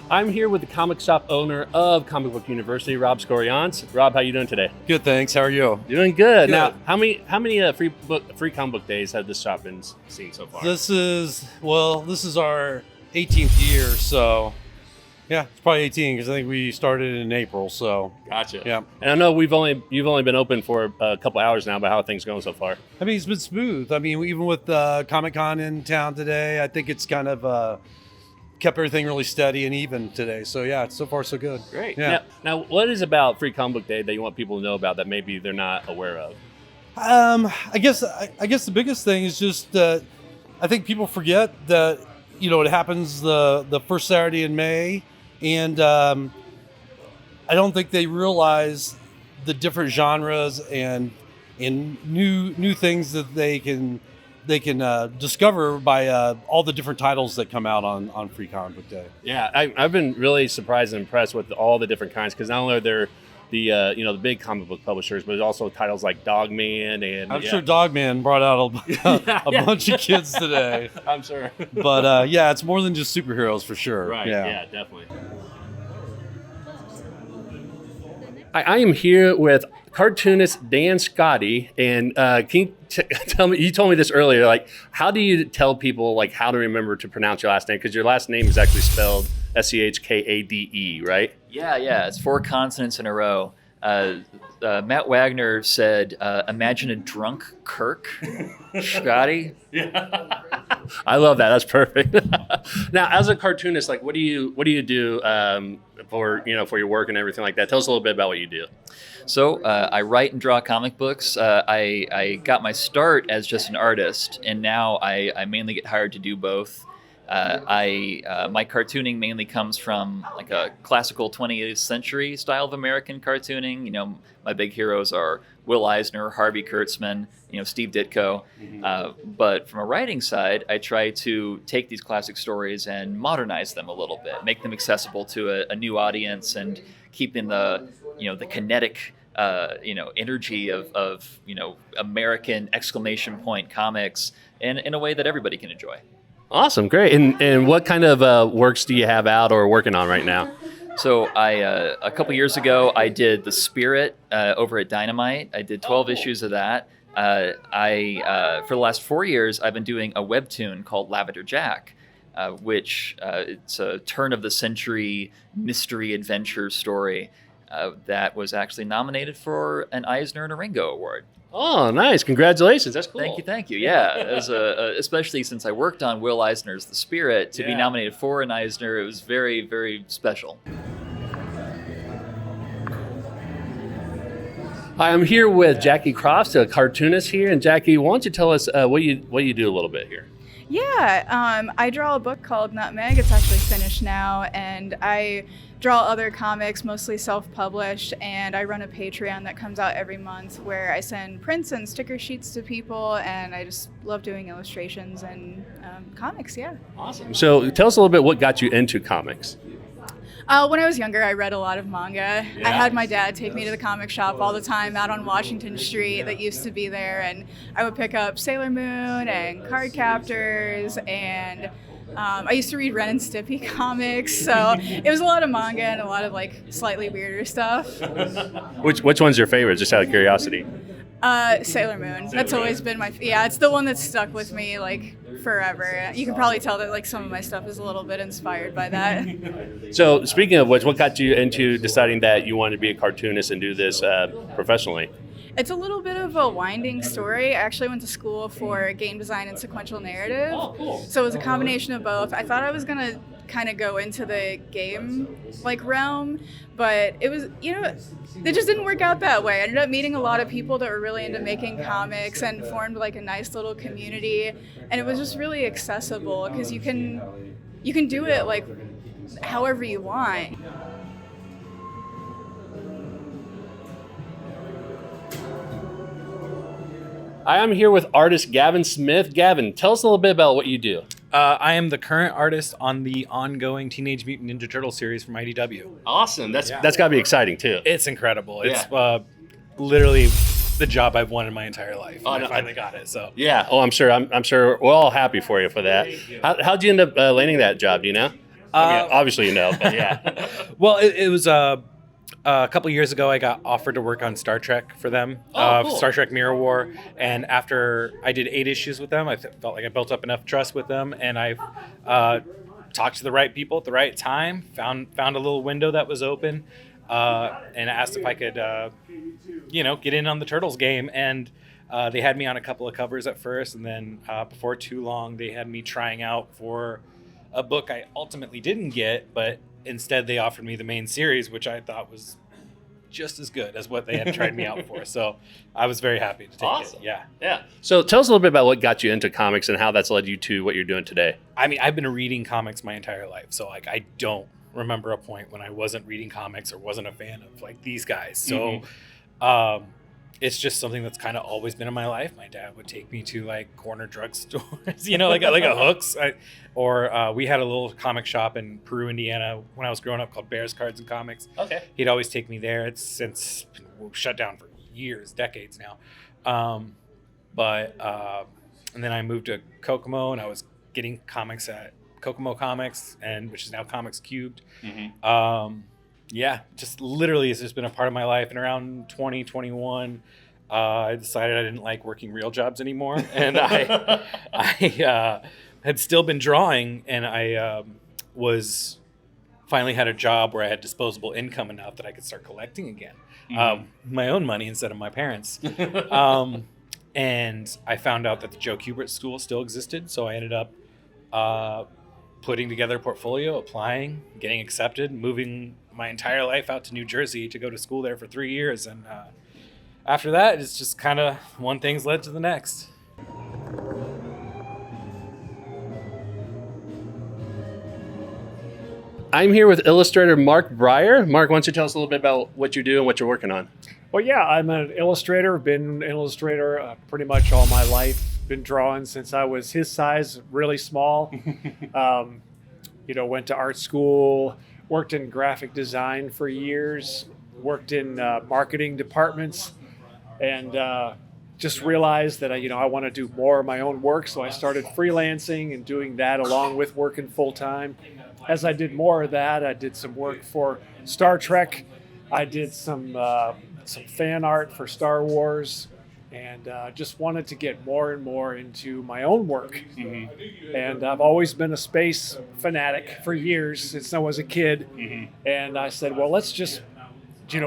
I'm here with the comic shop owner of Comic Book University, Rob Skorjanc. Rob, how you doing today? Good, thanks. How are you? Doing good. Now, how many free comic book days have this shop been seen so far? This is our 18th year, so yeah, it's probably 18 because I think we started in April. So gotcha. Yeah, and I know you've only been open for a couple hours now, but how are things going so far? I mean, it's been smooth. I mean, even with Comic-Con in town today, I think it's kind of kept everything really steady and even today. So yeah, so far so good. Great. Yeah. Now, what is about Free Comic Book Day that you want people to know about that maybe they're not aware of? I guess the biggest thing is just I think people forget that it happens the first Saturday in May, and I don't think they realize the different genres and new things that they can discover by all the different titles that come out on Free Comic Book Day. Yeah, I've been really surprised and impressed with all the different kinds, because not only are there the big comic book publishers, but there's also titles like Dogman and I'm sure Dogman brought out a bunch of kids today. I'm sure. But yeah, it's more than just superheroes for sure. Right. Yeah, definitely. I am here with cartoonist Dan Schkade, and can you tell me? You told me this earlier. Like, how do you tell people how to remember to pronounce your last name? Because your last name is actually spelled Schkade, right? Yeah. It's 4 consonants in a row. Matt Wagner said, "Imagine a drunk Kirk." Schkade. Yeah. I love that. That's perfect. Now, as a cartoonist, what do you do for your work and everything like that? Tell us a little bit about what you do. So I write and draw comic books. I got my start as just an artist, and now I mainly get hired to do both. My cartooning mainly comes from a classical 20th century style of American cartooning. My big heroes are Will Eisner, Harvey Kurtzman, Steve Ditko. Mm-hmm. But from a writing side, I try to take these classic stories and modernize them a little bit, make them accessible to a new audience, and keeping the kinetic energy of American exclamation point comics in a way that everybody can enjoy. Awesome, great. And what kind of works do you have out or working on right now? So a couple years ago, I did The Spirit over at Dynamite. I did 12 issues of that. For the last 4 years, I've been doing a webtoon called Lavender Jack, which it's a turn-of-the-century mystery adventure story that was actually nominated for an Eisner and a Ringo Award. Oh, nice. Congratulations. That's cool. Thank you. Yeah, it was especially since I worked on Will Eisner's The Spirit, to be nominated for an Eisner, it was very, very special. Hi, I'm here with Jackie Crofts, a cartoonist here. And Jackie, why don't you tell us what you do a little bit here? Yeah, I draw a book called Nutmeg. It's actually finished now, and I draw other comics, mostly self-published, and I run a Patreon that comes out every month where I send prints and sticker sheets to people, and I just love doing illustrations and comics, yeah. Awesome. So tell us a little bit what got you into comics. When I was younger, I read a lot of manga. Yeah. I had my dad take me to the comic shop all the time out on Washington Street that used to be there, and I would pick up Sailor Moon and Card Captors, and I used to read Ren and Stimpy comics, so it was a lot of manga and a lot of slightly weirder stuff. Which one's your favorite, just out of curiosity? Sailor Moon. That's always been it's the one that's stuck with me forever. You can probably tell that some of my stuff is a little bit inspired by that. So speaking of which, what got you into deciding that you wanted to be a cartoonist and do this professionally? It's a little bit of a winding story. I actually went to school for game design and sequential narrative. Oh, cool. So it was a combination of both. I thought I was going to kind of go into the game realm, but it was, it just didn't work out that way. I ended up meeting a lot of people that were really into making comics and formed a nice little community, and it was just really accessible because you can do it however you want. I am here with artist Gavin Smith. Gavin, tell us a little bit about what you do. I am the current artist on the ongoing Teenage Mutant Ninja Turtles series from IDW. Awesome. That's got to be exciting too. It's incredible. Yeah. It's literally the job I've wanted my entire life. Oh, I finally got it. So yeah. Oh, I'm sure. I'm sure we're all happy for you for that. How'd you end up landing that job? Do you know? I mean, obviously, but yeah. Well, it was a couple years ago. I got offered to work on Star Trek for them, Cool. Star Trek Mirror War. And after I did 8 issues with them, I felt like I built up enough trust with them, and I talked to the right people at the right time. Found a little window that was open, and asked if I could, get in on the Turtles game. And they had me on a couple of covers at first, and then before too long, they had me trying out for a book I ultimately didn't get, but instead they offered me the main series, which I thought was just as good as what they had tried me out for. So I was very happy to take it. Yeah. So tell us a little bit about what got you into comics and how that's led you to what you're doing today. I mean, I've been reading comics my entire life, so like I don't remember a point when I wasn't reading comics or wasn't a fan of like these guys. So it's just something that's kind of always been in my life. My dad would take me to like corner drugstores, like a Hooks, we had a little comic shop in Peru, Indiana, when I was growing up called Bears Cards and Comics. Okay. He'd always take me there. It's since been shut down for years, decades now. And then I moved to Kokomo, and I was getting comics at Kokomo Comics, which is now Comics Cubed. Just literally it's just been a part of my life. And around 2021, I decided I didn't like working real jobs anymore. And I had still been drawing, and I was finally had a job where I had disposable income enough that I could start collecting again. My own money instead of my parents. And I found out that the Joe Kubert School still existed. So I ended up putting together a portfolio, applying, getting accepted, moving my entire life out to New Jersey to go to school there for 3 years. And after that, it's just kind of one thing's led to the next. I'm here with illustrator Mark Brayer. Mark, why don't you tell us a little bit about what you do and what you're working on? Well, yeah, I'm an illustrator. Been an illustrator pretty much all my life. Been drawing since I was his size, really small. Went to art school, worked in graphic design for years, worked in marketing departments, and just realized that I want to do more of my own work. So I started freelancing and doing that along with working full time. As I did more of that, I did some work for Star Trek. I did some fan art for Star Wars, and just wanted to get more and more into my own work. And I've always been a space fanatic for years since I was a kid. And I said, well, let's just,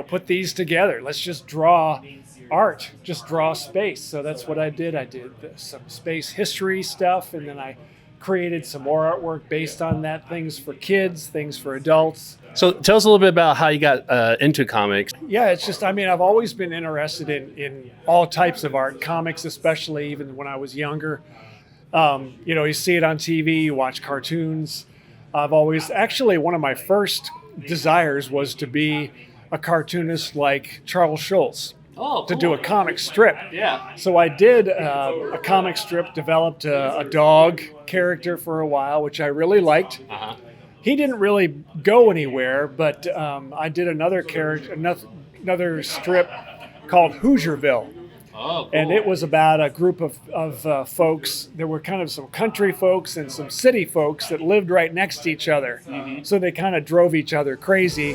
put these together. Let's just draw art, just draw space. So that's what I did. I did some space history stuff, and then I created some more artwork based on that, things for kids, things for adults. So tell us a little bit about how you got into comics. Yeah, it's just, I've always been interested in all types of art, comics especially, even when I was younger. You see it on TV, you watch cartoons. Actually, one of my first desires was to be a cartoonist like Charles Schulz. Oh, to do a comic strip. Yeah. So I did a comic strip, developed a dog character for a while, which I really liked. He didn't really go anywhere, but I did another character, another strip called Hoosierville. Oh, cool. And it was about a group of folks. There were kind of some country folks and some city folks that lived right next to each other. So they kind of drove each other crazy.